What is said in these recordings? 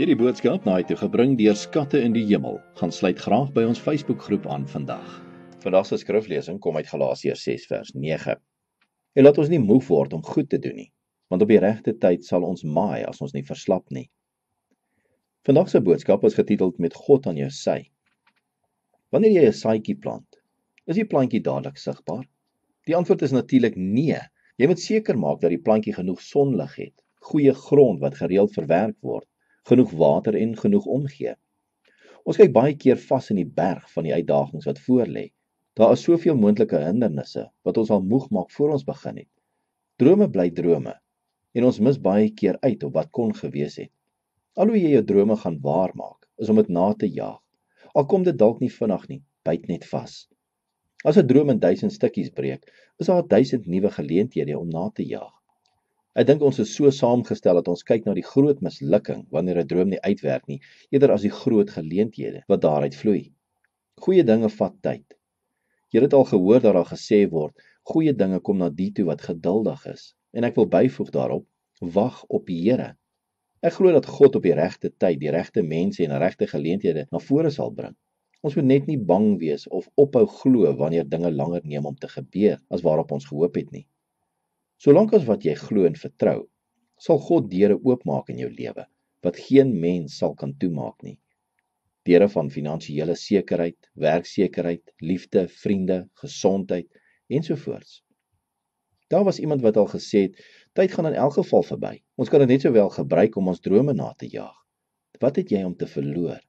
Hierdie boodskap na toe gebring deur Skatte in die Hemel. Gaan sluit graag by ons Facebookgroep aan vandag. Vandag se skriflesing kom uit Galasiërs 6 vers 9. En laat ons nie moeg word om goed te doen nie, want op die regte tyd sal ons maai as ons nie verslap nie. Vandag se boodskap is getiteld met God aan jou sy. Wanneer jy 'n saadjie plant, is die plantjie dadelik sigbaar? Die antwoord is natuurlik nee. Jy moet seker maak dat die plantjie genoeg sonlig het, goeie grond wat gereeld verwerk word, genoeg water en genoeg omgee. Ons kyk baie keer vas in die berg van die uitdagings wat voorlê. Daar is soveel moontlike hindernisse wat ons al moeg maak voor ons begin het. Drome bly drome en ons mis baie keer uit op wat kon gewees het. Al hoe jy jou drome gaan waarmaak, is om dit na te jaag. Al kom dit dalk nie vinnig nie, byt net vas. As 'n droom in 1000 stukkies breek, is daar 1000 nuwe geleenthede om na te jaag. Ek dink ons is so saamgestel dat ons kyk na die groot mislukking wanneer 'n droom nie uitwerk nie, eerder as die groot geleenthede wat daaruit vloei. Goeie dinge vat tyd. Jy het al gehoor dat daar gesê word, goeie dinge kom na die toe wat geduldig is. En ek wil byvoeg daarop, wag op die Here. Ek glo dat God op die regte tyd, die regte mense en regte geleenthede na vore sal bring. Ons moet net nie bang wees of ophou glo wanneer dinge langer neem om te gebeur as waarop ons gehoop het nie. Solank as wat jy glo en vertrou, sal God deure oopmaak in jou lewe, wat geen mens sal kan toemaak nie. Deure van finansiële sekerheid, werksekerheid, liefde, vriende, gesondheid, ensovoorts. Daar was iemand wat al gesê het, tyd gaan in elk geval verby. Ons kan dit net sowel gebruik om ons drome na te jaag. Wat het jy om te verloor?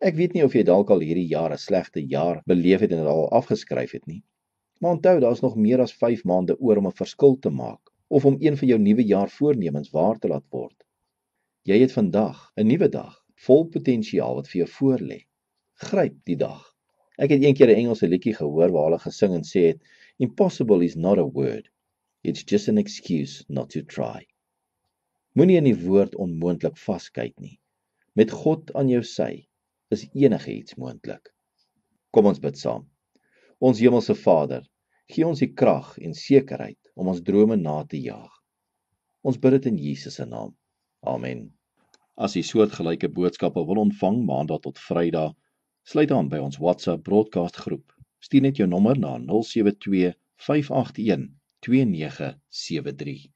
Ek weet nie of jy dalk al hierdie jaar 'n slegte jaar beleef het en dit al afgeskryf het nie. Maar onthou, daar is nog meer as 5 maande oor om 'n verskil te maak, of om een van jou nuwe jaar voornemens waar te laat word. Jy het vandag 'n nuwe dag, vol potensiaal wat vir jou voorlê. Gryp die dag. Ek het eendag 'n Engelse liedjie gehoor waar hulle gesing en sê het, impossible is not a word, it's just an excuse not to try. Moenie in die woord onmoontlik vaskyk nie. Met God aan jou sy, is enige iets moontlik. Kom ons bid saam. Ons hemelse Vader, gee ons die krag en sekerheid om ons drome na te jaag. Ons bid dit in Jesus se naam. Amen. As jy soortgelyke boodskappe wil ontvang maandag tot Vrydag, sluit aan by ons WhatsApp broadcast groep. Stuur net jou nommer na 072 581 2973.